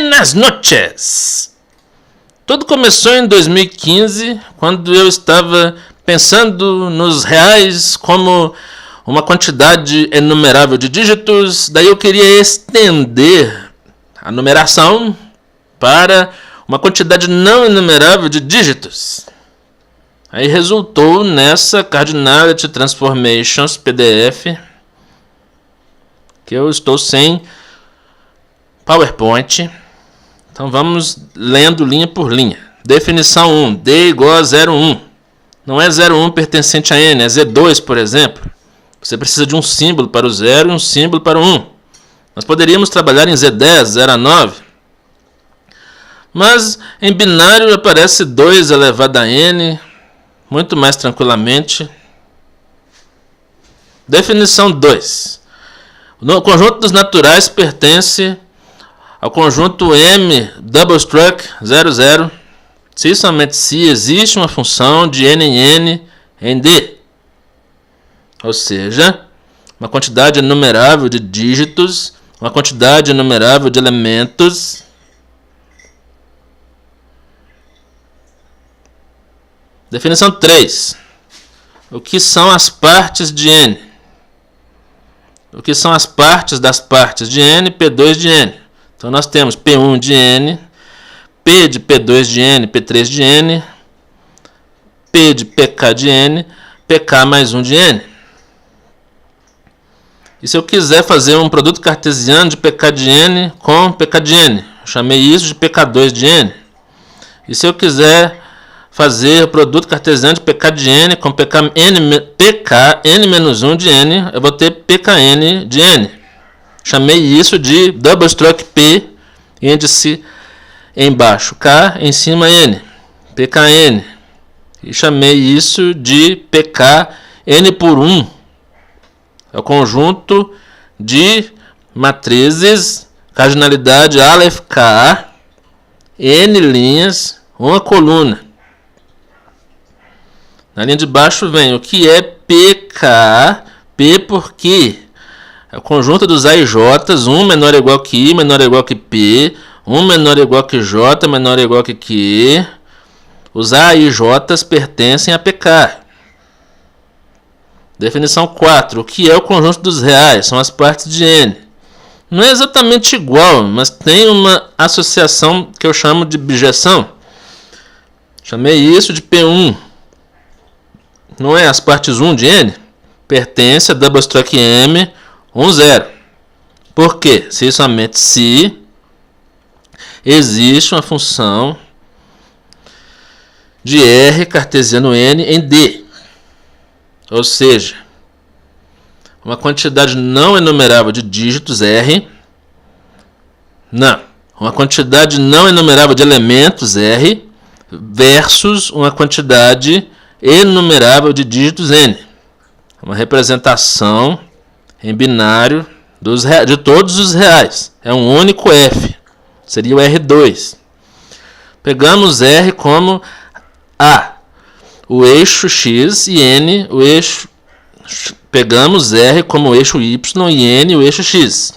Buenas noches! Tudo começou em 2015, quando eu estava pensando nos reais como uma quantidade inumerável de dígitos. Daí eu queria estender a numeração para uma quantidade não inumerável de dígitos. Aí resultou nessa Cardinality Transformations PDF, que eu estou sem PowerPoint. Então vamos lendo linha por linha. Definição 1, D igual a 0,1. Não é 0,1 pertencente a N, é Z2, por exemplo. Você precisa de um símbolo para o 0 e um símbolo para o 1. Nós poderíamos trabalhar em Z10, 0 a 9. Mas em binário aparece 2 elevado a N, muito mais tranquilamente. Definição 2. O conjunto dos naturais pertence ao conjunto M double struct 00, se e somente se existe uma função de n em n em D. Ou seja, uma quantidade inumerável de dígitos, uma quantidade inumerável de elementos. Definição 3. O que são as partes de n? O que são as partes das partes de n, P2 de n? Então nós temos P1 de n, P de P2 de n, P3 de n, P de PK de n, PK mais 1 de n. E se eu quiser fazer um produto cartesiano de PK de n com PK de n? Eu chamei isso de PK2 de n. E se eu quiser fazer o produto cartesiano de PK de n com PKn menos 1 de n, eu vou ter PKn de n. Chamei isso de double struct P, índice embaixo K, em cima N, PKN. E chamei isso de PKn por 1. É o conjunto de matrizes, cardinalidade Aleph K, N linhas, uma coluna. Na linha de baixo vem o que é PK, P por Q. É o conjunto dos A e J's, 1 menor ou igual que I, menor ou igual que P, 1 menor ou igual que J, menor ou igual que Q. Os A e J's pertencem a PK. Definição 4. O que é o conjunto dos reais? São as partes de N. Não é exatamente igual, mas tem uma associação que eu chamo de bijeção. Chamei isso de P1. Não é as partes 1 de N? Pertence a double struct M, 1, 0. Por quê? Se e somente se existe uma função de R cartesiano N em D. Ou seja, uma quantidade não enumerável de dígitos R. Não. Uma quantidade não enumerável de elementos R versus uma quantidade enumerável de dígitos N. Uma representação em binário de todos os reais. É um único F. Seria o R2. Pegamos R como A, o eixo X, e N, o eixo. Pegamos R como o eixo Y e N, o eixo X.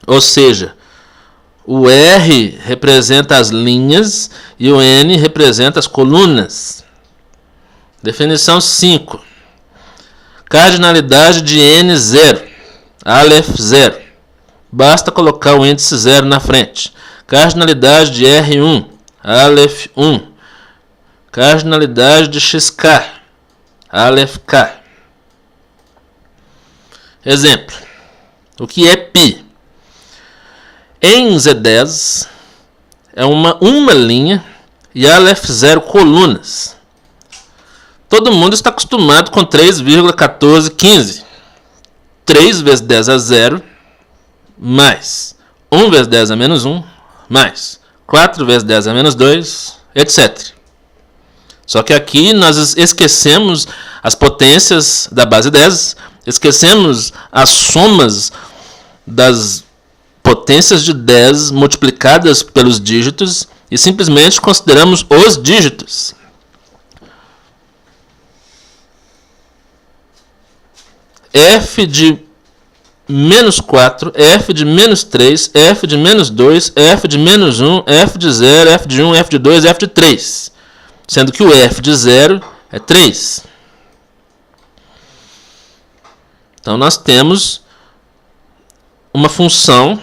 Ou seja, o R representa as linhas e o N representa as colunas. Definição 5. Cardinalidade de N 0. Aleph 0. Basta colocar o índice 0 na frente. Cardinalidade de R1. Aleph 1. Cardinalidade de XK. Aleph K. Exemplo. O que é π? Em Z10 é uma linha e Aleph 0 colunas. Todo mundo está acostumado com 3,1415. 3 vezes 10 a 0, mais 1 vezes 10 a menos 1, mais 4 vezes 10 a menos 2, etc. Só que aqui nós esquecemos as potências da base 10, esquecemos as somas das potências de 10 multiplicadas pelos dígitos e simplesmente consideramos os dígitos. F de menos 4, f de menos 3, f de menos 2, f de menos 1, f de 0, f de 1, f de 2, f de 3. Sendo que o f de 0 é 3. Então, nós temos uma função,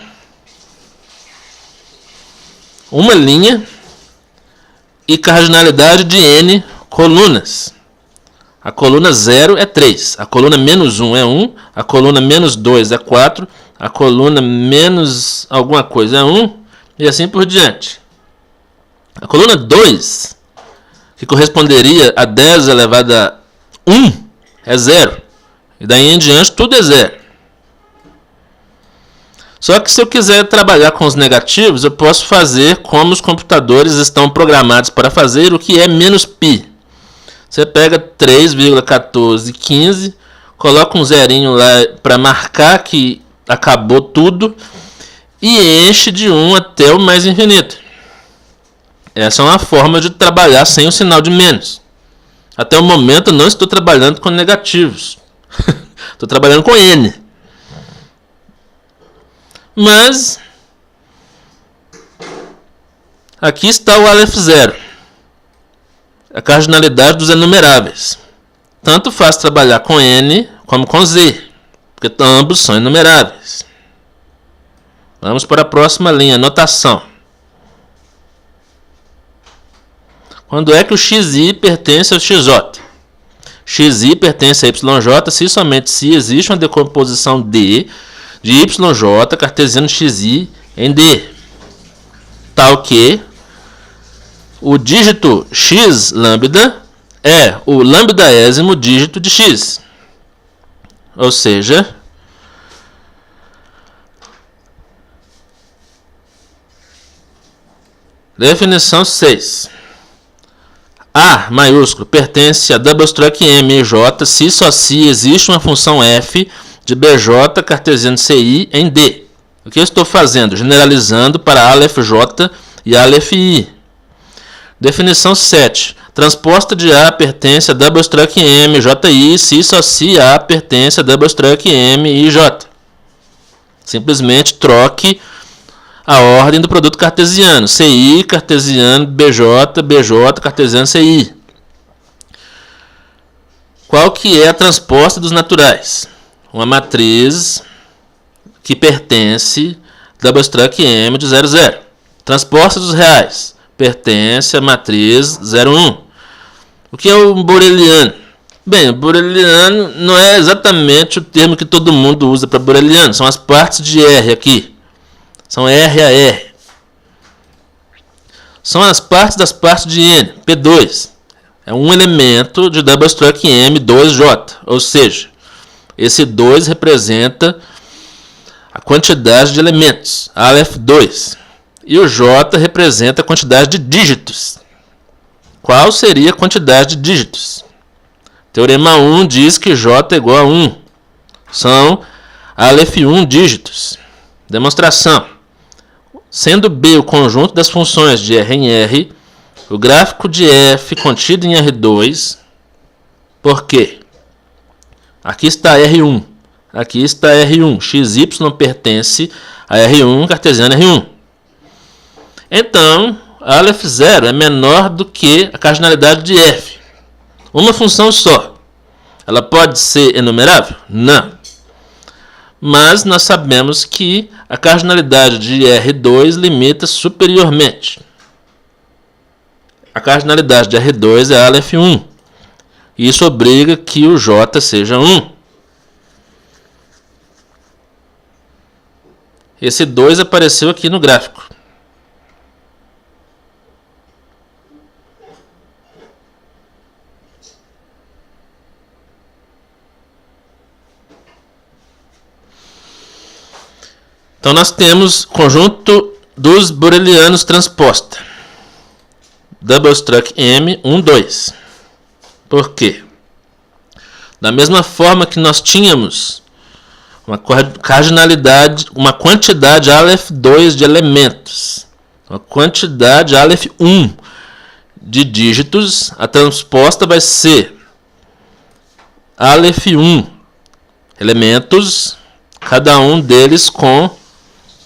uma linha e cardinalidade de n colunas. A coluna 0 é 3, a coluna menos 1 é 1, a coluna menos 2 é 4, a coluna menos alguma coisa é 1, e assim por diante. A coluna 2, que corresponderia a 10 elevado a 1, é 0. E daí em diante tudo é 0. Só que se eu quiser trabalhar com os negativos, eu posso fazer como os computadores estão programados para fazer, o que é menos π. Você pega 3,1415, coloca um zerinho lá para marcar que acabou tudo e enche de 1 até o mais infinito. Essa é uma forma de trabalhar sem o sinal de menos. Até o momento eu não estou trabalhando com negativos. Estou trabalhando com n. Mas aqui está o Aleph 0. A cardinalidade dos enumeráveis. Tanto faz trabalhar com n como com z, porque ambos são enumeráveis. Vamos para a próxima linha, notação. Quando é que o xi pertence ao xj? Xi pertence a yj se somente se existe uma decomposição d de yj cartesiano xi em d, tal que o dígito x lambda é o lambdaésimo dígito de x. Ou seja, definição 6. A maiúsculo pertence a double struct m e j se existe uma função f de bj cartesiano ci em d. O que eu estou fazendo? Generalizando para Aleph j e Aleph i. Definição 7. Transposta de A pertence a double struct m ji se A pertence a double struct m e j. Simplesmente troque a ordem do produto cartesiano. Ci, cartesiano, BJ, BJ, cartesiano, CI. Qual que é a transposta dos naturais? Uma matriz que pertence double struct M de 0, 0. Transposta dos reais. Pertence à matriz 0, 1. O que é o boreliano? Bem, o boreliano não é exatamente o termo que todo mundo usa para boreliano. São as partes de R aqui. São R a R. São as partes das partes de N. P2 é um elemento de double struct M 2J. Ou seja, esse 2 representa a quantidade de elementos, Aleph 2. E o J representa a quantidade de dígitos. Qual seria a quantidade de dígitos? Teorema 1 diz que J é igual a 1. São Aleph 1 dígitos. Demonstração. Sendo B o conjunto das funções de R em R, o gráfico de f contido em R2, por quê? Aqui está R1, aqui está R1, xy pertence a R1, cartesiano R1. Então, Aleph 0 é menor do que a cardinalidade de f. Uma função só. Ela pode ser enumerável? Não. Mas nós sabemos que a cardinalidade de R2 limita superiormente. A cardinalidade de R2 é Aleph 1. Isso obriga que o J seja 1. Esse 2 apareceu aqui no gráfico. Então nós temos conjunto dos borelianos transposta. Double struct M, 1, 2. Por quê? Da mesma forma que nós tínhamos uma cardinalidade, uma quantidade Aleph 2 de elementos, uma quantidade Aleph 1 de dígitos, a transposta vai ser Aleph 1 elementos, cada um deles com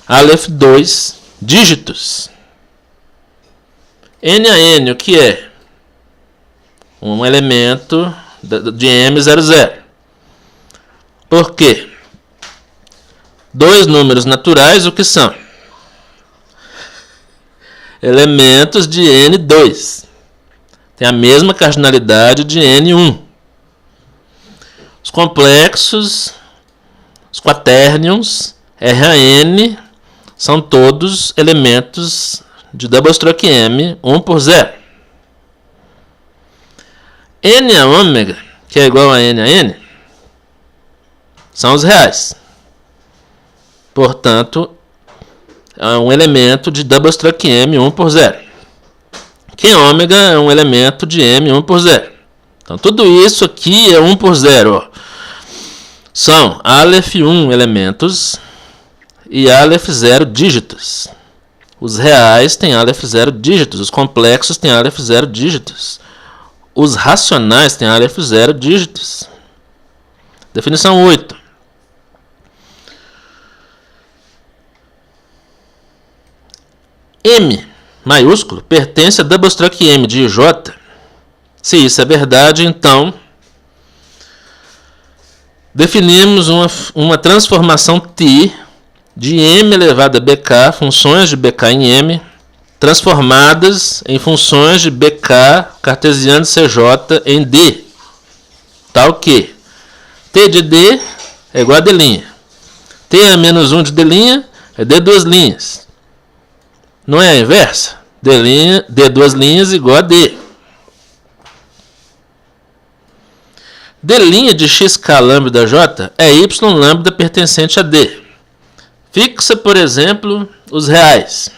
Aleph 2 dígitos. N a N, o que é? Um elemento de M00. Por quê? Dois números naturais, o que são? Elementos de N2. Tem a mesma cardinalidade de N1. Os complexos, os quaternions, RAN, são todos elementos de double stroke M, 1 por 0. N a ômega, que é igual a N, são os reais. Portanto, é um elemento de double stroke M, 1 por 0. Que ômega é um elemento de M, 1 por 0. Então, tudo isso aqui é 1 por 0. Ó. São Aleph 1 elementos e Aleph 0 dígitos. Os reais têm Aleph 0 dígitos. Os complexos têm Aleph 0 dígitos. Os racionais têm Aleph 0 dígitos. Definição 8. M maiúsculo pertence a double stroke M de J. Se isso é verdade, então definimos uma transformação T de M elevado a BK, funções de BK em M, transformadas em funções de BK cartesiano de CJ em D. Tal que T de D é igual a D'. T a menos 1 de D' é D duas linhas. Não é a inversa? D duas linhas igual a D. D' de xk lambda j é y lambda pertencente a D. Fixa, por exemplo, os reais.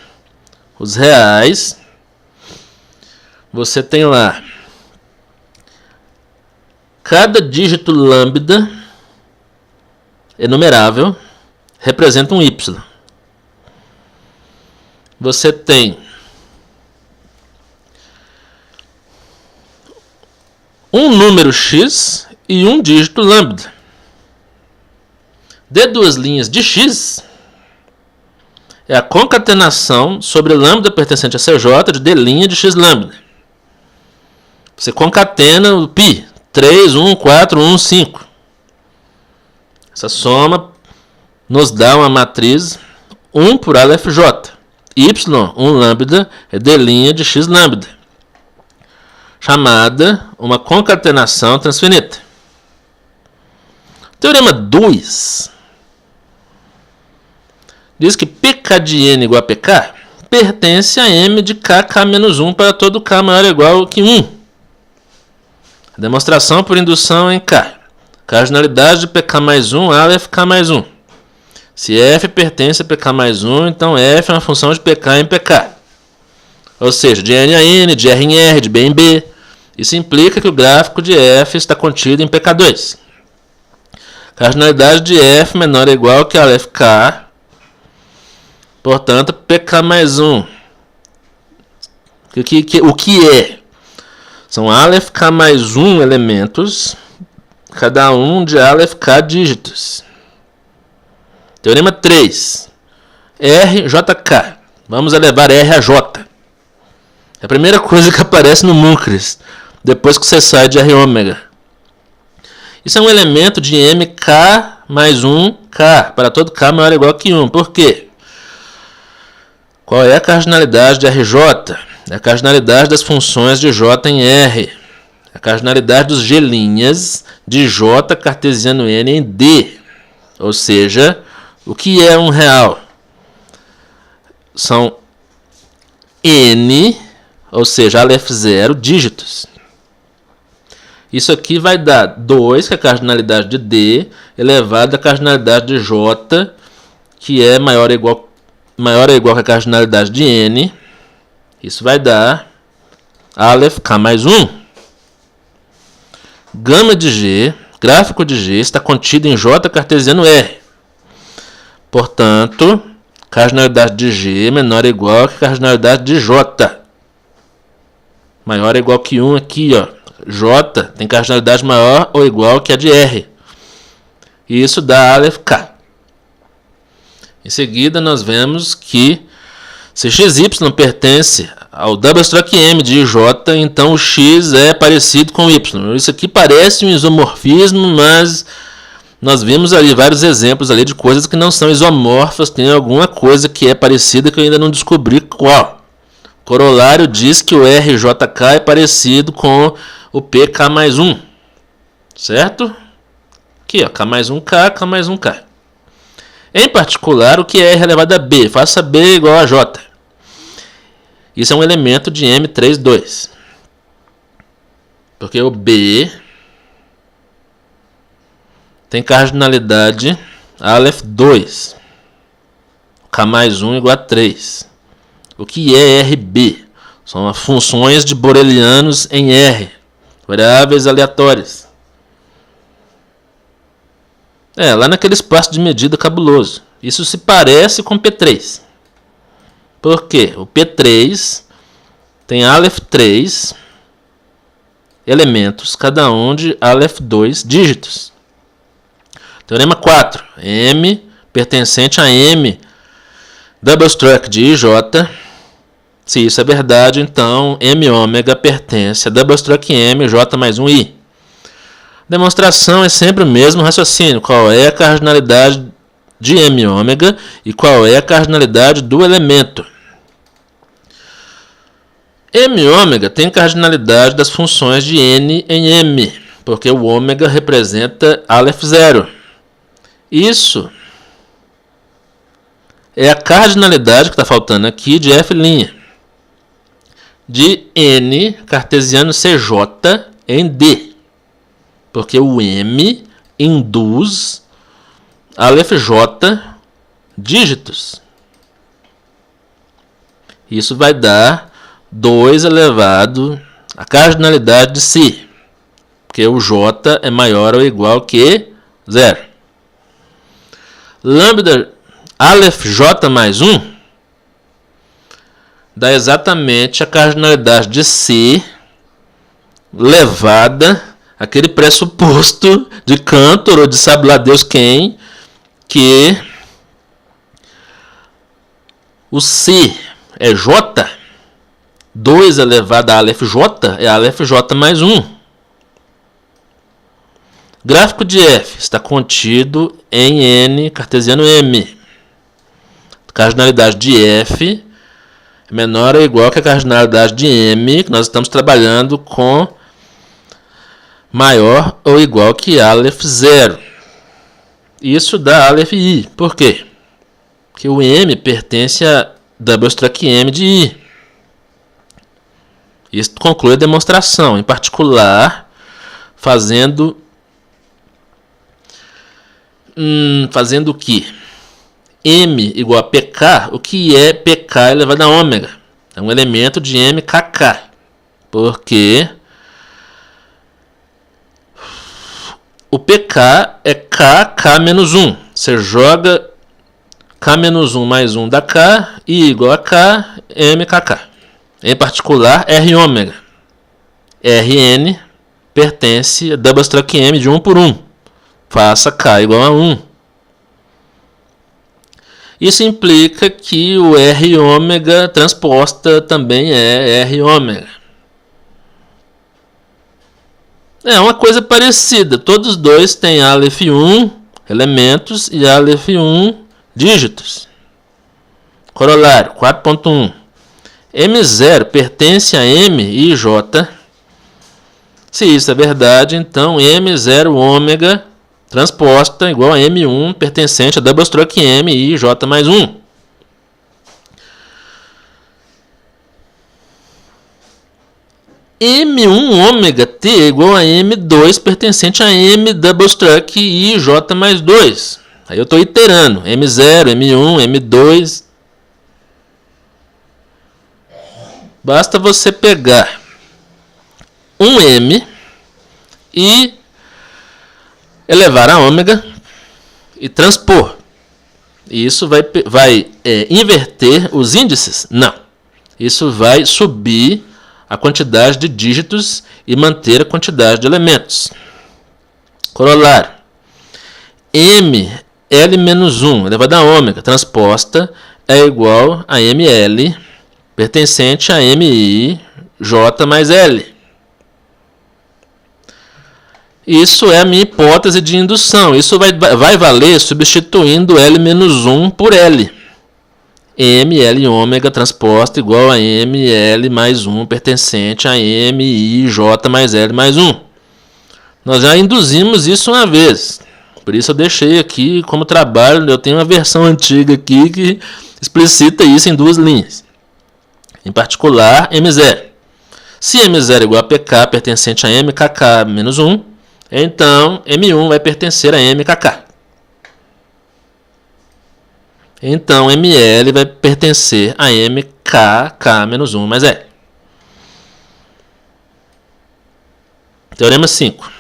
Os reais, você tem lá cada dígito lambda enumerável representa um y. Você tem um número x e um dígito lambda. D duas linhas de x é a concatenação sobre lambda pertencente a CJ de D' de x lambda. Você concatena o π. 3, 1, 4, 1, 5. Essa soma nos dá uma matriz 1 por Aleph J. Y, 1 lambda, é D' de x lambda. Chamada uma concatenação transfinita. Teorema 2 diz que PK de N igual a PK pertence a M de KK-1 para todo K maior ou igual que 1. A demonstração por indução em K. Cardinalidade de PK mais 1, Aleph K mais 1. Se F pertence a PK mais 1, então F é uma função de PK em PK. Ou seja, de N a N, de R em R, de B em B. Isso implica que o gráfico de F está contido em PK2. Cardinalidade de F menor ou igual que Aleph K. Portanto, PK mais 1. O que é? São Aleph K mais 1 elementos, cada um de Aleph K dígitos. Teorema 3. RJK. Vamos elevar R a J. É a primeira coisa que aparece no Muncris, depois que você sai de R ômega. Isso é um elemento de MK mais 1K, para todo K maior ou igual que 1. Por quê? Qual é a cardinalidade de RJ? É a cardinalidade das funções de J em R. A cardinalidade dos G' de J cartesiano N em D. Ou seja, o que é um real? São N, ou seja, Aleph 0 dígitos. Isso aqui vai dar 2, que é a cardinalidade de D, elevado à cardinalidade de J, que é maior ou igual que a cardinalidade de N. Isso vai dar Aleph K mais 1. Gama de G, gráfico de G, está contido em J cartesiano R. Portanto, cardinalidade de G menor ou igual que a cardinalidade de J. Maior ou igual que 1 aqui, ó. J tem cardinalidade maior ou igual que a de R. E isso dá Aleph K. Em seguida, nós vemos que se xy pertence ao double struct M de IJ, então o x é parecido com y. Isso aqui parece um isomorfismo, mas nós vimos ali vários exemplos ali de coisas que não são isomorfas, tem alguma coisa que é parecida que eu ainda não descobri qual. O corolário diz que o RJK é parecido com o PK mais 1, certo? Aqui, ó, K mais 1K, K mais 1K. Em particular, o que é R elevado a B? Faça B igual a J. Isso é um elemento de M32. Porque o B tem cardinalidade Aleph 2. K mais 1 igual a 3. O que é RB? São as funções de borelianos em R. Variáveis aleatórias. Lá naquele espaço de medida cabuloso. Isso se parece com P3. Por quê? O P3 tem Aleph 3 elementos, cada um de Aleph 2 dígitos. Teorema 4. M pertencente a M double struct de IJ. Se isso é verdade, então M ômega pertence a double struct M J mais 1I. Demonstração é sempre o mesmo raciocínio. Qual é a cardinalidade de M ômega e qual é a cardinalidade do elemento? M ômega tem cardinalidade das funções de N em M, porque o ômega representa Aleph 0. Isso é a cardinalidade que está faltando aqui de F' de N cartesiano CJ em D. Porque o M induz Aleph J dígitos. Isso vai dar 2 elevado a cardinalidade de Si. Porque o J é maior ou igual que 0. Lambda Aleph J mais 1 dá exatamente a cardinalidade de Si levada aquele pressuposto de Cantor ou de sabe lá Deus quem, que o C é J, 2 elevado a Aleph J é Aleph J mais 1. Gráfico de F está contido em N cartesiano M. Cardinalidade de F é menor ou igual que a cardinalidade de M, que nós estamos trabalhando com maior ou igual que Aleph 0. Isso dá Aleph I. Por quê? Porque o M pertence a double struct M de I. Isso conclui a demonstração, em particular, fazendo o que? M igual a PK, o que é PK elevado a ômega? É um elemento de MKK. Porque o PK é K menos 1. Você joga K menos 1 mais 1 da K, I igual a K, MKK. Em particular, R ômega. Rn pertence a double struct M de 1 por 1. Faça K igual a 1. Isso implica que o R ômega transposta também é R ômega. É uma coisa parecida. Todos dois têm Aleph 1 elementos e Aleph 1 dígitos. Corolário 4.1. M0 pertence a M e J. Se isso é verdade, então M0 ômega transposta igual a M1 pertencente a double struct M e J mais 1. M1 ômega T igual a M2 pertencente a M double struct I J mais 2. Aí eu estou iterando. M0, M1, M2. Basta você pegar um M e elevar a ômega e transpor. Isso vai inverter os índices? Não. Isso vai subir a quantidade de dígitos e manter a quantidade de elementos. Corolário. M L menos 1 elevado a ômega transposta é igual a ML pertencente a MI J mais L. Isso é a minha hipótese de indução. Isso vai valer substituindo L menos 1 por L. ML ômega transposta igual a ML mais 1 pertencente a MI J mais L mais 1. Nós já induzimos isso uma vez. Por isso eu deixei aqui como trabalho. Eu tenho uma versão antiga aqui que explicita isso em duas linhas. Em particular, M0. Se M0 é igual a PK pertencente a MKK menos 1, então M1 vai pertencer a MKK. Então ML vai pertencer a MKK menos 1 mais L. Teorema 5.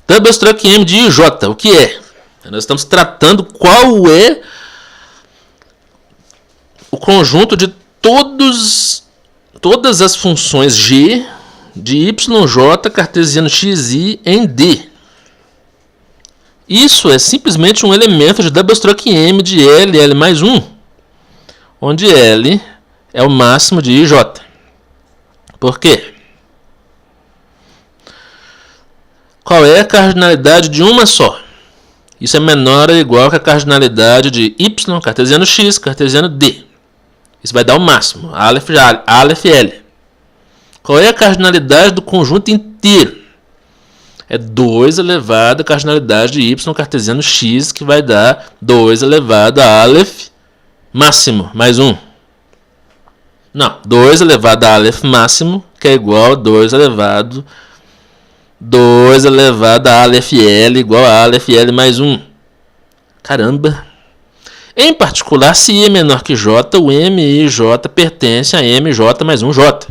Double Struct M de IJ, o que é? Nós estamos tratando qual é o conjunto de todas as funções G de YJ cartesiano XI em D. Isso é simplesmente um elemento de double struct M de L, L mais 1, onde L é o máximo de IJ. Por quê? Qual é a cardinalidade de uma só? Isso é menor ou igual que a cardinalidade de Y, cartesiano X, cartesiano D. Isso vai dar o máximo, Aleph L. Qual é a cardinalidade do conjunto inteiro? É 2 elevado à cardinalidade de Y cartesiano X, que vai dar 2 elevado a Aleph máximo, mais 1. Não, 2 elevado a Aleph máximo, que é igual a 2 elevado a Aleph L, igual a Aleph L mais 1. Caramba! Em particular, se I é menor que J, o MIJ pertence a MJ mais 1J.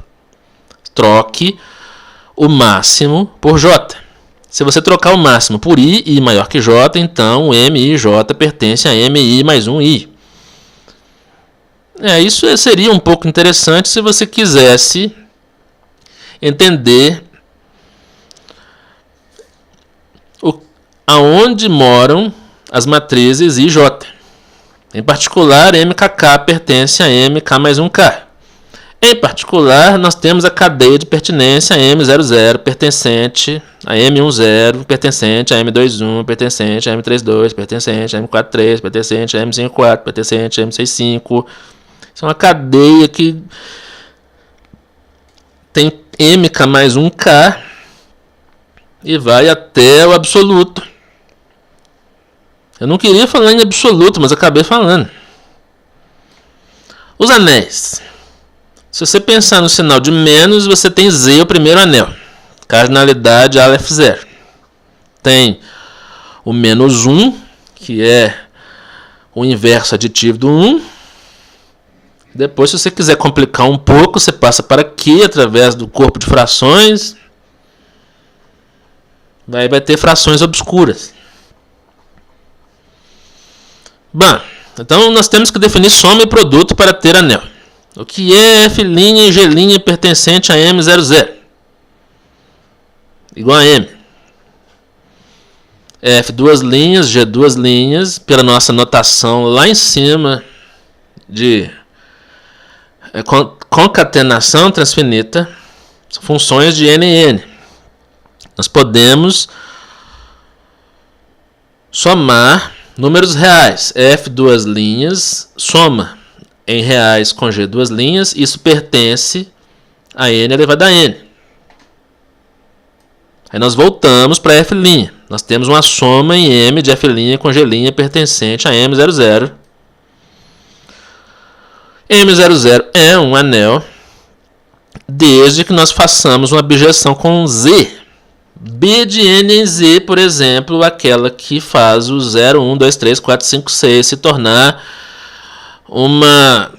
Troque o máximo por J. Se você trocar o máximo por I maior que J, então o MIJ pertence a MI mais 1I. Isso seria um pouco interessante se você quisesse entender aonde moram as matrizes I e J. Em particular, MKK pertence a MK mais 1K. Em particular, nós temos a cadeia de pertinência M00 pertencente a M10, pertencente a M21, pertencente a M32, pertencente a M43, pertencente a M54, pertencente a M65. Isso é uma cadeia que tem MK mais 1K e vai até o absoluto. Eu não queria falar em absoluto, mas acabei falando. Os anéis. Se você pensar no sinal de menos, você tem Z, o primeiro anel. Cardinalidade Aleph 0. Tem o menos 1, que é o inverso aditivo do 1. Depois, se você quiser complicar um pouco, você passa para Q através do corpo de frações. Daí vai ter frações obscuras. Bom, então nós temos que definir soma e produto para ter anel. O que é F' e G' pertencente a M00? Igual a M. F duas linhas, G duas linhas, pela nossa notação lá em cima de concatenação transfinita, são funções de N em N. Nós podemos somar números reais. F duas linhas, soma em reais com G duas linhas, isso pertence a N elevado a N. Aí nós voltamos para F'. Nós temos uma soma em M de F' com G' pertencente a M00. M00 é um anel desde que nós façamos uma bijeção com Z. B de N em Z, por exemplo, aquela que faz o 0, 1, 2, 3, 4, 5, 6 se tornar uma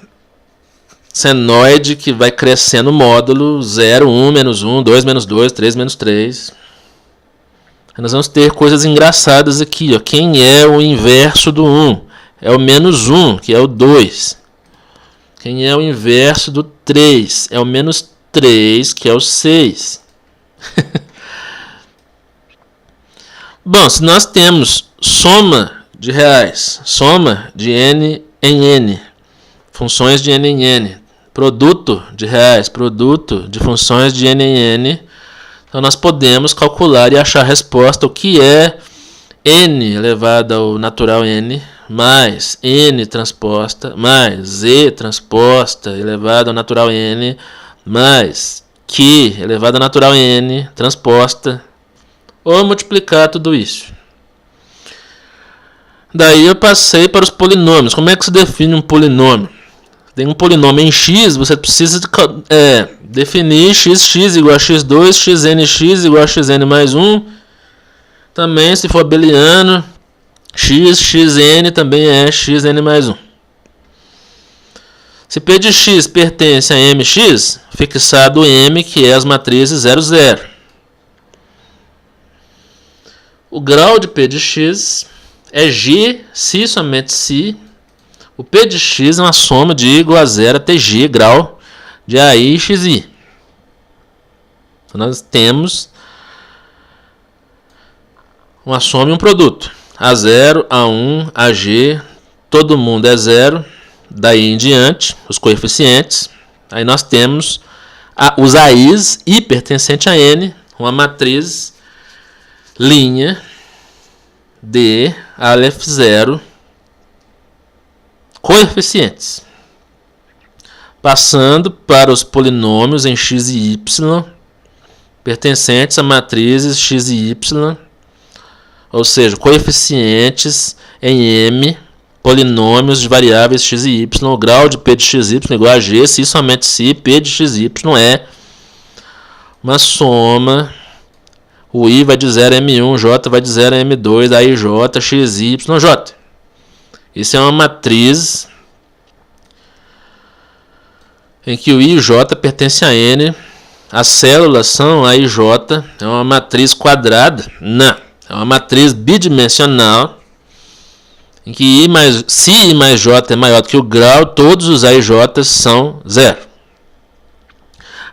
senoide que vai crescendo o módulo 0, 1, menos 1, 2, menos 2, 3, menos 3. Nós vamos ter coisas engraçadas aqui. Ó. Quem é o inverso do 1? É o menos 1, que é o 2. Quem é o inverso do 3? É o menos 3, que é o 6. Bom, se nós temos soma de reais, soma de n em n, funções de n em n, produto de reais, produto de funções de n em n. Então nós podemos calcular e achar a resposta, o que é n elevado ao natural n, mais n transposta, mais z transposta elevado ao natural n, mais q elevado ao natural n transposta, ou multiplicar tudo isso. Daí eu passei para os polinômios. Como é que se define um polinômio? Tem um polinômio em x, você precisa definir x igual a x2, xnx igual a xn mais 1. Também, se for abeliano, xn também é xn mais 1. Se P de x pertence a mx, fixado m, que é as matrizes 0, 0. O grau de P de x é g, se somente se o P de x é uma soma de igual a 0 até g grau de AI e xi. Então nós temos uma soma e um produto. A0, A1, AG, todo mundo é 0, daí em diante, os coeficientes. Aí nós temos os AIs I pertencente a N, uma matriz linha D, Aleph 0, coeficientes. Passando para os polinômios em x e y, pertencentes a matrizes x e y, ou seja, coeficientes em m, polinômios de variáveis x e y, o grau de P de xy igual a g, se somente se P de xy é uma soma. O I vai de 0 a M1, J vai de 0 a M2, aí J, X, Y, J. Isso é uma matriz em que o I e o J pertencem a N. As células são A e J. É uma matriz quadrada? Não. É uma matriz bidimensional em que se I mais J é maior do que o grau, todos os A e J são 0.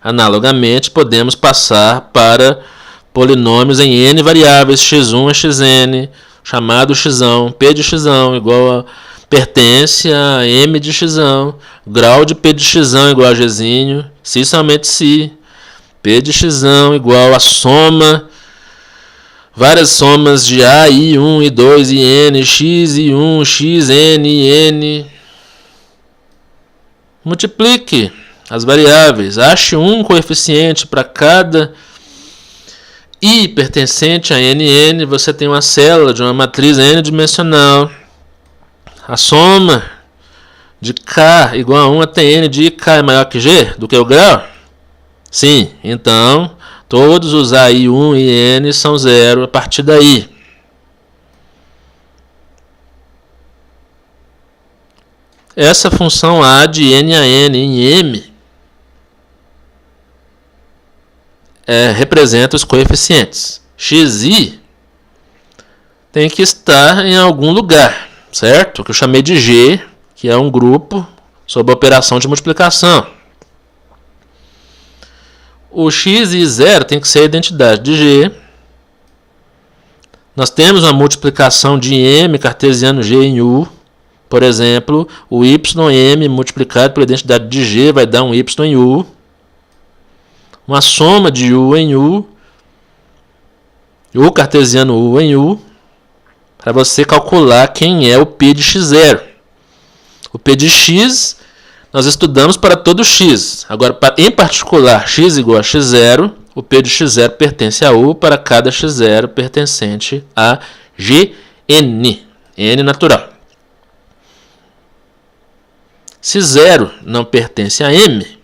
Analogamente, podemos passar para polinômios em n variáveis, x1 a xn, chamado x, P de x igual a pertence a m de x, grau de P de x igual a g, se somente se P de x igual a soma, várias somas de a, i1, i2, in, x, i1, xn, in. Multiplique as variáveis, ache um coeficiente para cada I pertencente a NN, você tem uma célula de uma matriz n-dimensional. A soma de K igual a 1 até N de K é maior que G, do que o grau? Sim, então todos os AI1 e N são 0 a partir daí. Essa função A de N a N em M representa os coeficientes. Xi tem que estar em algum lugar, certo? Que eu chamei de G, que é um grupo sob a operação de multiplicação. O x e 0 tem que ser a identidade de G. Nós temos uma multiplicação de M cartesiano G em U. Por exemplo, o ym multiplicado pela identidade de G vai dar um y em U. Uma soma de U em U, o cartesiano U em U, para você calcular quem é o P de x0. O P de x nós estudamos para todo x. Agora, em particular, x igual a x0, o P de x0 pertence a U para cada x0 pertencente a Gn, n natural. Se 0 não pertence a M,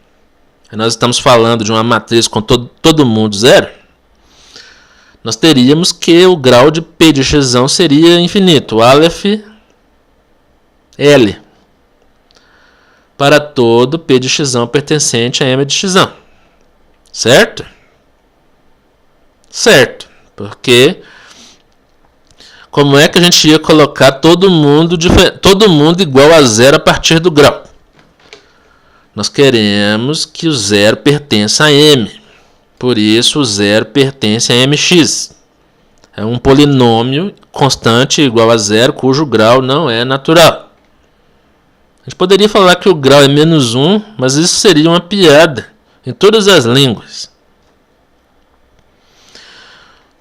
nós estamos falando de uma matriz com todo mundo 0, nós teríamos que o grau de P de x seria infinito, Aleph L, para todo P de x pertencente a M de x. Certo? Certo, porque como é que a gente ia colocar todo mundo igual a 0 a partir do grau? Nós queremos que o 0 pertença a M. Por isso, o 0 pertence a mx. É um polinômio constante igual a zero, cujo grau não é natural. A gente poderia falar que o grau é -1, mas isso seria uma piada em todas as línguas.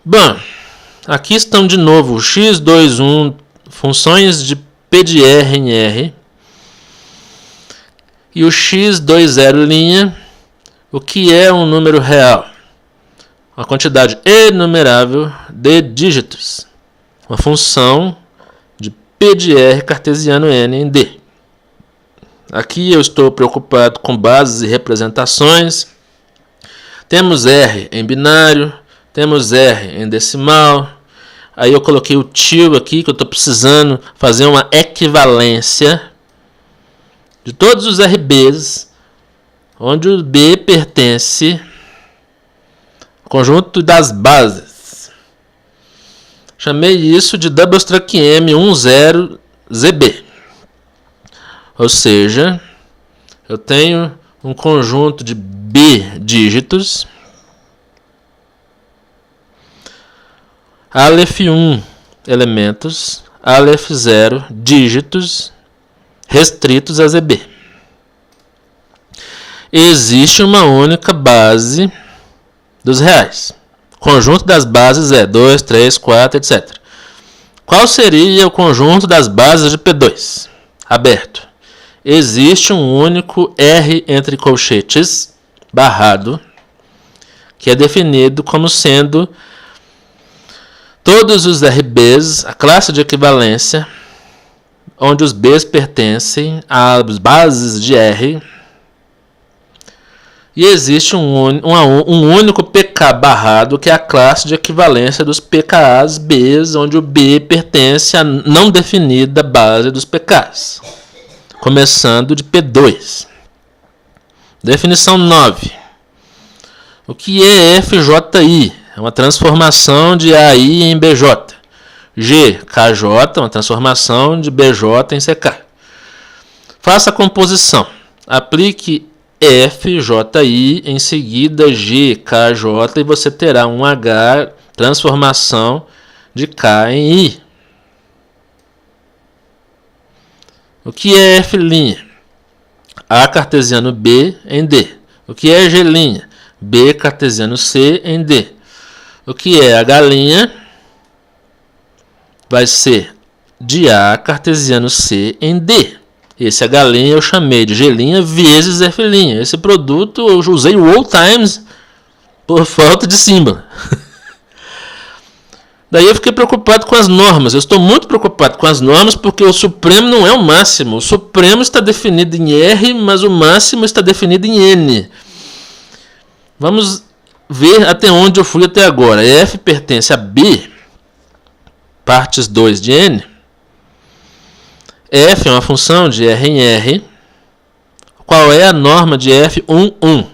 Bom, aqui estão de novo o x2, 1, funções de P de R em R, e o x2, o que é um número real? Uma quantidade enumerável de dígitos. Uma função de P de R cartesiano N em D. Aqui eu estou preocupado com bases e representações. Temos R em binário, temos R em decimal. Aí eu coloquei o tio aqui, que eu estou precisando fazer uma equivalência de todos os RBs, onde o B pertence ao conjunto das bases. Chamei isso de double struct M10ZB. Ou seja, eu tenho um conjunto de B dígitos, Aleph1 elementos, Aleph0 dígitos, restritos a ZB. Existe uma única base dos reais. O conjunto das bases é 2, 3, 4, etc. Qual seria o conjunto das bases de P2? Aberto. Existe um único R entre colchetes, barrado, que é definido como sendo todos os RBs, a classe de equivalência, onde os Bs pertencem às bases de R, e existe um único PK barrado, que é a classe de equivalência dos PKAs Bs, onde o B pertence à não definida base dos PKs, começando de P2. Definição 9. O que é FJI? É uma transformação de AI em BJ. G, KJ, uma transformação de BJ em CK. Faça a composição. Aplique FJI, em seguida G, KJ, e você terá um H, transformação de K em I. O que é F'? A cartesiano B em D. O que é G'? B cartesiano C em D. O que é H'? Vai ser de A cartesiano C em D. Esse H' eu chamei de G' vezes F'. Esse produto eu usei o all times por falta de símbolo. Daí eu fiquei preocupado com as normas. Eu estou muito preocupado com as normas porque o supremo não é o máximo. O supremo está definido em R, mas o máximo está definido em N. Vamos ver até onde eu fui até agora. F pertence a B, partes 2 de N. F é uma função de R em R. Qual é a norma de F', 1?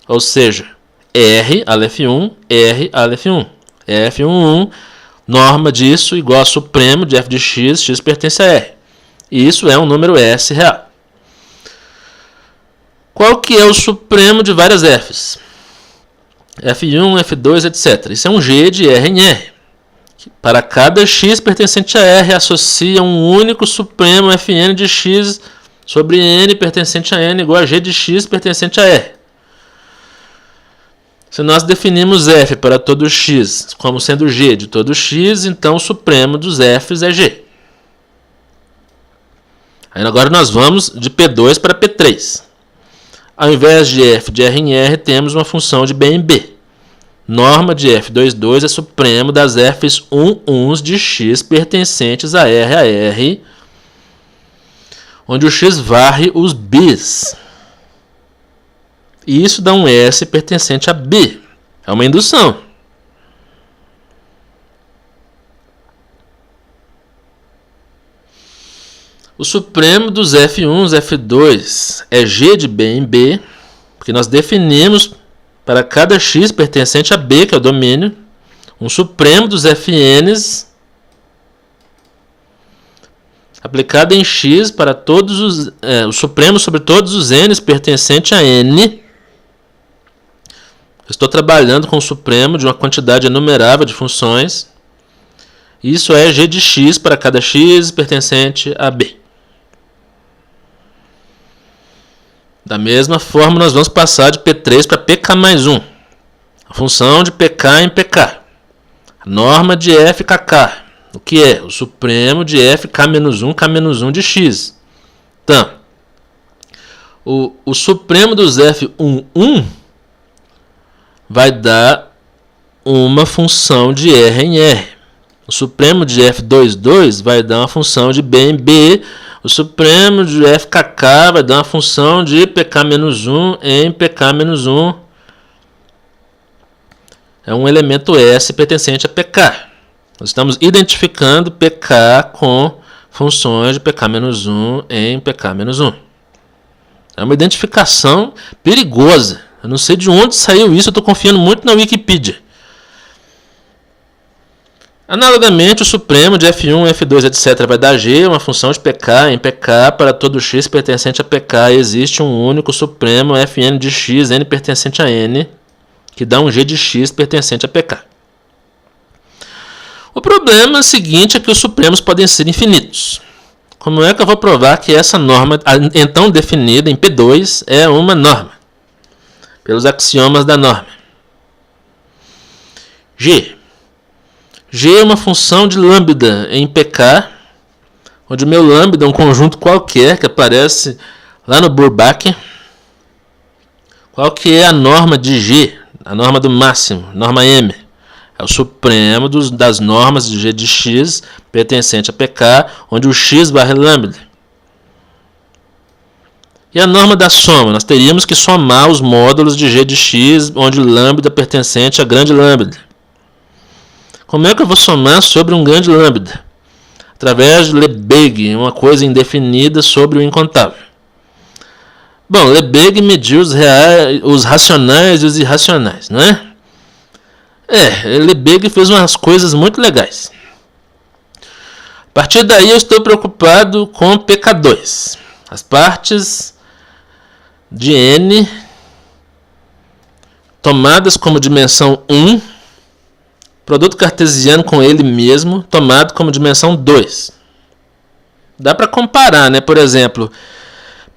Ou seja, R, Aleph1, R, Aleph1. F', norma disso igual a supremo de f de x, x pertence a R. E isso é um número S real. Qual que é o supremo de várias Fs? F1, F2, etc. Isso é um G de R em R. Para cada x pertencente a R, associa um único supremo Fn de x sobre n pertencente a n igual a g de x pertencente a R. Se nós definimos f para todo x como sendo g de todo x, então o supremo dos f's é g. Aí agora nós vamos de P2 para P3. Ao invés de f de R em R, temos uma função de B em B. Norma de F22 é supremo das F's 1 de x pertencentes a R, onde o x varre os B's. E isso dá um S pertencente a B. É uma indução. O supremo dos F1, F2 é G de B em B, porque nós definimos para cada x pertencente a B, que é o domínio, um supremo dos Fn's aplicado em x para todos os o supremo sobre todos os n's pertencente a n. Estou trabalhando com o supremo de uma quantidade enumerável de funções. Isso é g de x para cada x pertencente a B. Da mesma forma, nós vamos passar de P3 para PK mais 1. A função de PK em PK. A norma de FKK. O que é? O supremo de FK-1, K-1 de x. Então, o supremo dos F11 vai dar uma função de R em R. O supremo de F22 vai dar uma função de B em B. O supremo de FKK vai dar uma função de PK-1 em PK-1. É um elemento S pertencente a PK. Nós estamos identificando PK com funções de PK-1 em PK-1. É uma identificação perigosa. Eu não sei de onde saiu isso, eu estou confiando muito na Wikipedia. Analogamente, o supremo de F1, F2, etc. vai dar G, uma função de PK em PK para todo x pertencente a PK. Existe um único supremo Fn de x, n pertencente a n, que dá um G de x pertencente a PK. O problema seguinte é que os supremos podem ser infinitos. Como é que eu vou provar que essa norma, então definida em P2, é uma norma? Pelos axiomas da norma. G é uma função de lambda em PK, onde o meu lambda é um conjunto qualquer que aparece lá no Bourbaki. Qual que é a norma de G? A norma do máximo, norma M. É o supremo das normas de G de x pertencente a PK, onde o x barra lambda. E a norma da soma? Nós teríamos que somar os módulos de G de x, onde lambda pertencente a grande lambda. Como é que eu vou somar sobre um grande lambda? Através de Lebesgue, uma coisa indefinida sobre o incontável. Bom, Lebesgue mediu os racionais e os irracionais, não é? Lebesgue fez umas coisas muito legais. A partir daí eu estou preocupado com PK2. As partes de n tomadas como dimensão 1, produto cartesiano com ele mesmo, tomado como dimensão 2. Dá para comparar, né? Por exemplo,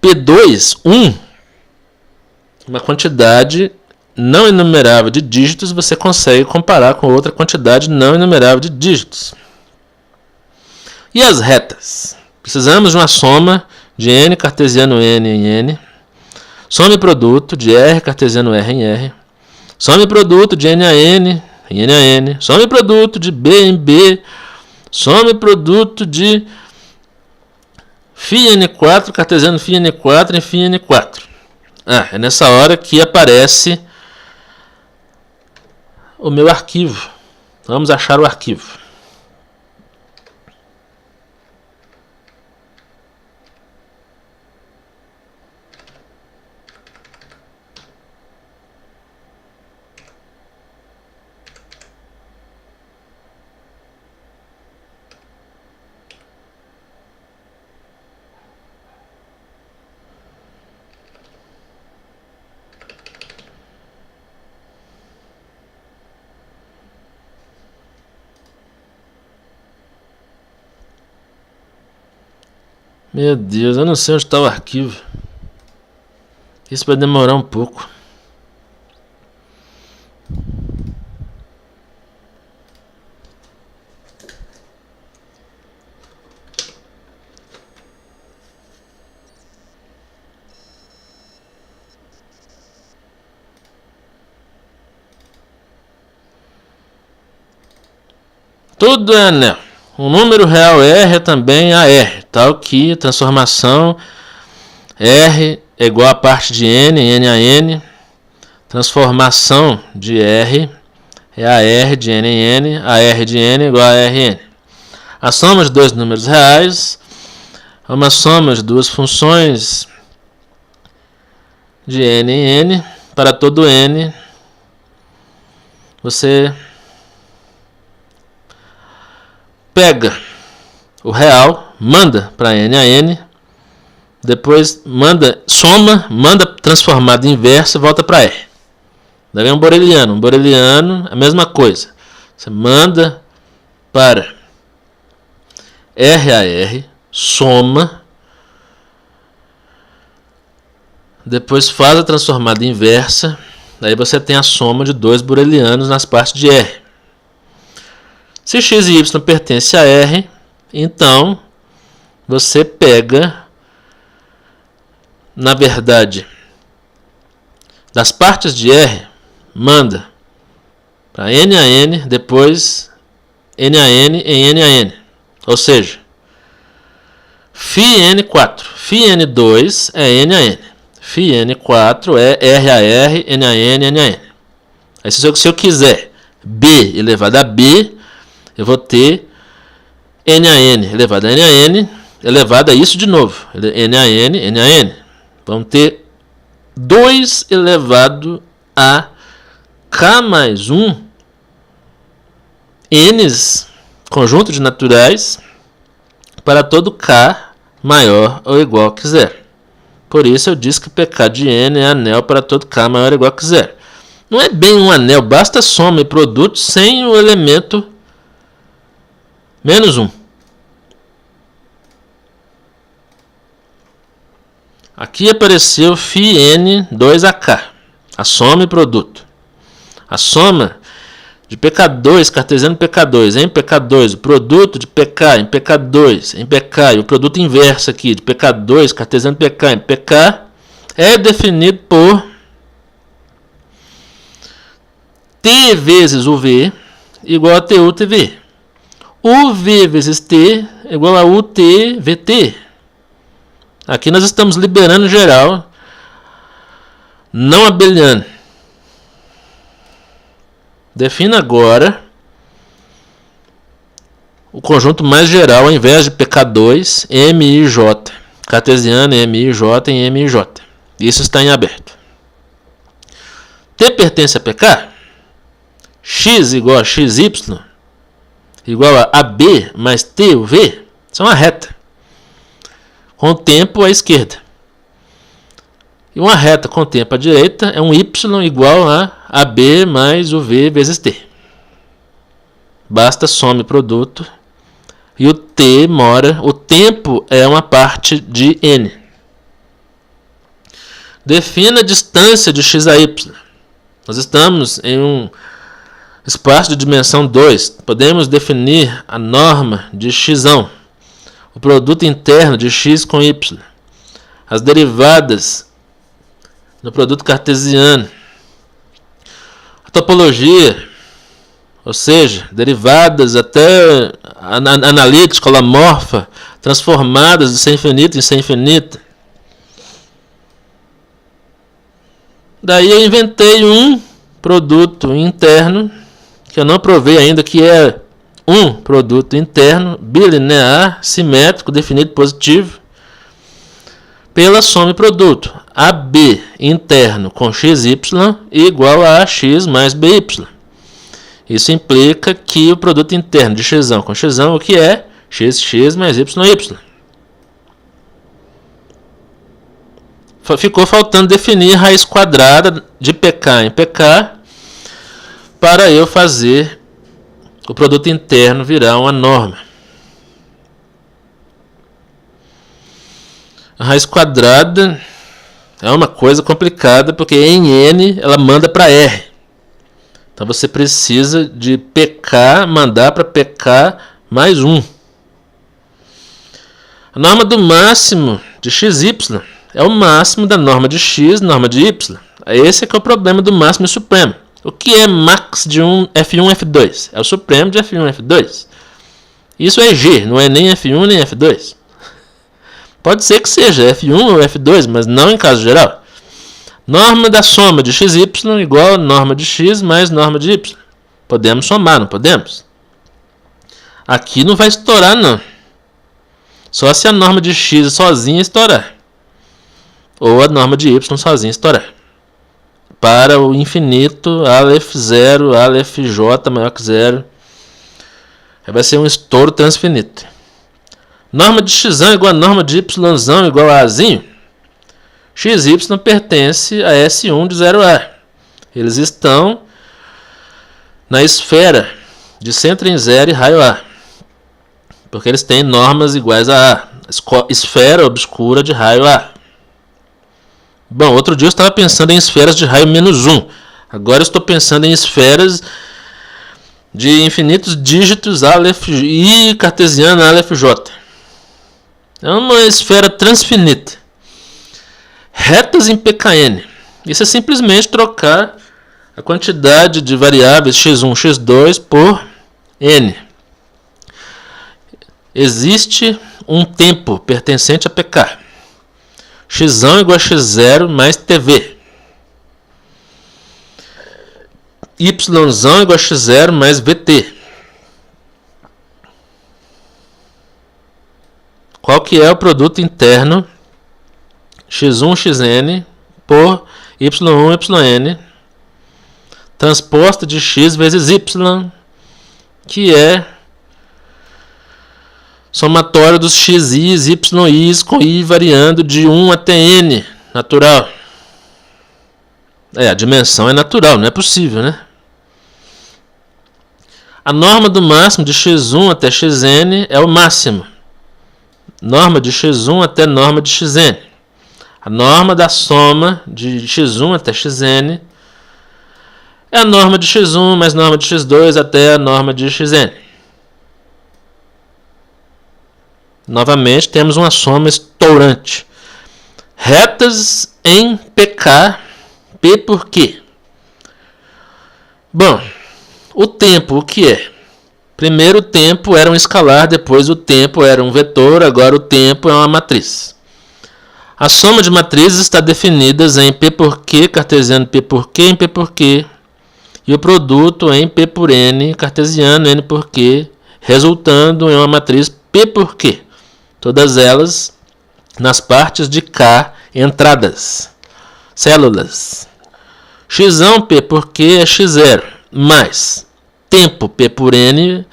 P2, 1, uma quantidade não enumerável de dígitos, você consegue comparar com outra quantidade não enumerável de dígitos. E as retas? Precisamos de uma soma de n cartesiano n em n, soma e produto de r cartesiano r em r, soma e produto de n a n em n a n, soma e produto de b em b, soma e produto de φ n4 cartesiano φ n4 em φ n4. É nessa hora que aparece o meu arquivo. Vamos achar o arquivo. Meu Deus, eu não sei onde está o arquivo. Isso vai demorar um pouco. Tudo é anel. O número real R é também AR, tal que a transformação R é igual a parte de n em n a n. Transformação de R é AR de n em n, AR de n é igual a Rn. A soma de dois números reais é uma soma de duas funções de n em n. Para todo n, você pega o real, manda para n a n, depois soma, manda transformado em inverso e volta para R. Daí é um boreliano. Um boreliano, a mesma coisa. Você manda para R a R, soma, depois faz a transformada inversa, aí você tem a soma de dois borelianos nas partes de R. Se x e y pertencem a R, então você pega, na verdade, das partes de R, manda para N a N, depois N a N em N a N. Ou seja, φ N4, φ N2 é N a N. φ N4 é R a R, N a N, N a N. Aí se eu quiser B elevado a B, eu vou ter N a N elevado a N a N, elevado a isso de novo. N a N, N a N. Vamos ter 2 elevado a K mais 1 N's, conjunto de naturais, para todo K maior ou igual que zero. Por isso eu disse que PK de N é anel para todo K maior ou igual que zero. Não é bem um anel, basta soma e produto sem o elemento menos 1. Aqui apareceu φ N2AK, a soma e produto. A soma de PK2, cartesiano PK2, em PK2, o produto de PK em PK2, em PK, e o produto inverso aqui, de PK2, cartesiano PK em PK, é definido por T vezes UV igual a TU TV. UV vezes T igual a UT VT. Aqui nós estamos liberando geral, não abeliano. Defina agora o conjunto mais geral ao invés de PK2, MIJ. Cartesiano, MIJ em MIJ. Isso está em aberto. T pertence a PK? X igual a XY igual a AB mais TUV. Isso é uma reta. Com o tempo à esquerda. E uma reta com tempo à direita é um y igual a AB mais UV vezes T. Basta some produto. E o T mora. O tempo é uma parte de N. Defina a distância de x a y. Nós estamos em um espaço de dimensão 2. Podemos definir a norma de x. O produto interno de x com y. As derivadas no produto cartesiano, a topologia, ou seja, derivadas até analítica, holomorfa, transformadas de ser infinito em ser infinita. Daí eu inventei um produto interno, que eu não provei ainda, que é um produto interno, bilinear, simétrico, definido positivo, pela soma e produto. AB interno com XY igual a AX mais BY. Isso implica que o produto interno de x com x, o que é XX mais YY. Ficou faltando definir raiz quadrada de PK em PK para eu fazer o produto interno virar uma norma. A raiz quadrada é uma coisa complicada, porque em N ela manda para R. Então você precisa de PK mandar para PK mais 1. A norma do máximo de XY é o máximo da norma de X, norma de Y. Esse é que é o problema do máximo e supremo. O que é max de F1 F2? É o supremo de F1 F2. Isso é G, não é nem F1 nem F2. Pode ser que seja F1 ou F2, mas não em caso geral. Norma da soma de XY igual a norma de X mais norma de Y. Podemos somar, não podemos? Aqui não vai estourar, não. Só se a norma de X sozinha estourar. Ou a norma de Y sozinha estourar. Para o infinito, Aleph 0, Aleph J maior que 0. Aí vai ser um estouro transfinito. Norma de x igual a norma de y igual a azinho. Xy pertence a S1 de 0A. Eles estão na esfera de centro em 0 e raio A. porque eles têm normas iguais a A. Esfera obscura de raio A. Bom, outro dia eu estava pensando em esferas de raio -1. Agora eu estou pensando em esferas de infinitos dígitos Aleph I cartesiano Aleph J. É uma esfera transfinita. Retas em pKn. Isso é simplesmente trocar a quantidade de variáveis x1, x2 por n. Existe um tempo pertencente a pk. x1 igual a x0 mais tv. y igual a x0 mais vt. Qual que é o produto interno x1, xn por y1, yn, transposta de x vezes y, que é somatório dos xi's, yi's com i variando de 1 até n, natural. A dimensão é natural, não é possível, né? A norma do máximo de x1 até xn é o máximo. Norma de x1 até norma de xn. A norma da soma de x1 até xn é a norma de x1 mais norma de x2 até a norma de xn. Novamente, temos uma soma estourante. Retas em pk, p por q. Bom, o tempo, o que é? Primeiro o tempo era um escalar, depois o tempo era um vetor, agora o tempo é uma matriz. A soma de matrizes está definida em P por Q, cartesiano P por Q em P por Q, e o produto em P por N, cartesiano N por Q, resultando em uma matriz P por Q. Todas elas nas partes de K, entradas, células. X1 P por Q é x0, mais tempo P por N,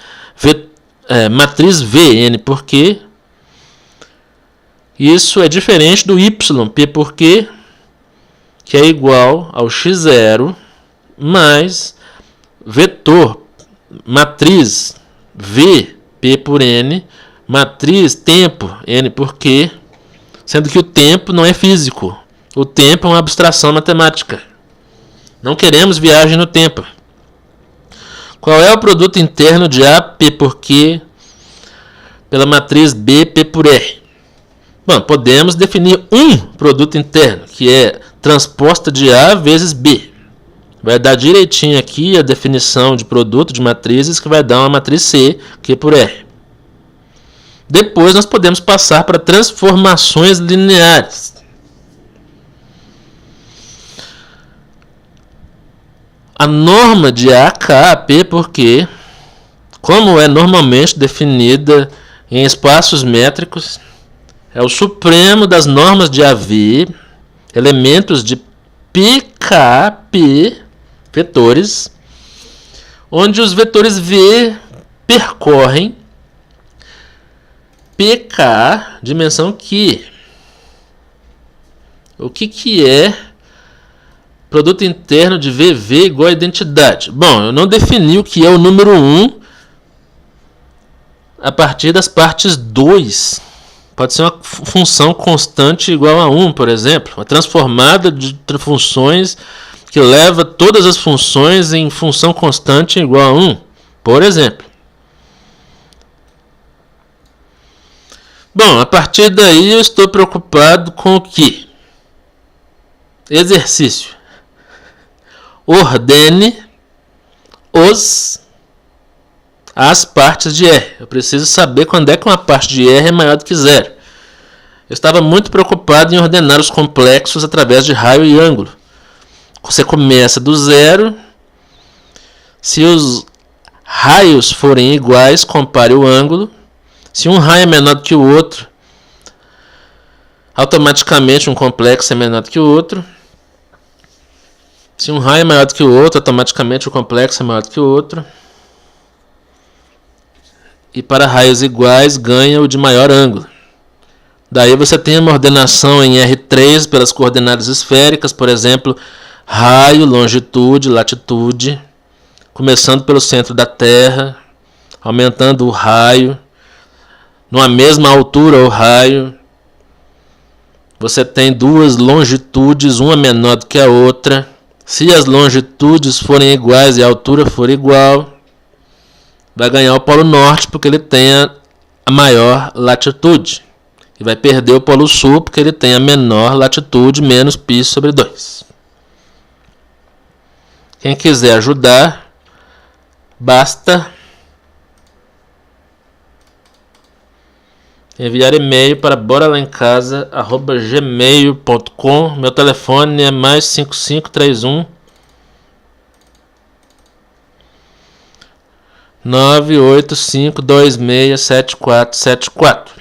matriz V, N por Q. Isso é diferente do Y, P por Q, que é igual ao x0, mais vetor, matriz V, P por N, matriz tempo, N por Q, sendo que o tempo não é físico. O tempo é uma abstração matemática. Não queremos viagem no tempo. Qual é o produto interno de A, P por Q, pela matriz B, P por R? Bom, podemos definir um produto interno, que é transposta de A vezes B. Vai dar direitinho aqui a definição de produto de matrizes, que vai dar uma matriz C, Q por R. Depois nós podemos passar para transformações lineares. A norma de AKP por Q, como é normalmente definida em espaços métricos, é o supremo das normas de AV, elementos de PKP, vetores, onde os vetores V percorrem PK, dimensão Q. O que é produto interno de VV igual a identidade? Bom, eu não defini o que é o número 1 a partir das partes 2. Pode ser uma função constante igual a 1, por exemplo. Uma transformada de funções que leva todas as funções em função constante igual a 1, por exemplo. Bom, a partir daí eu estou preocupado com o que? Exercício. Ordene as partes de R. Eu preciso saber quando é que uma parte de R é maior do que zero. Eu estava muito preocupado em ordenar os complexos através de raio e ângulo. Você começa do zero. Se os raios forem iguais, compare o ângulo. Se um raio é menor do que o outro, automaticamente um complexo é menor do que o outro. Se um raio é maior do que o outro, automaticamente o complexo é maior do que o outro. E para raios iguais, ganha o de maior ângulo. Daí você tem uma ordenação em R3 pelas coordenadas esféricas, por exemplo, raio, longitude, latitude, começando pelo centro da Terra, aumentando o raio, numa mesma altura ou raio, você tem duas longitudes, uma menor do que a outra. Se as longitudes forem iguais e a altura for igual, vai ganhar o Polo Norte porque ele tem a maior latitude. E vai perder o Polo Sul porque ele tem a menor latitude, menos π sobre 2. Quem quiser ajudar, basta enviar e-mail para boralaemcasa@gmail.com. Meu telefone é mais 5531 985267474.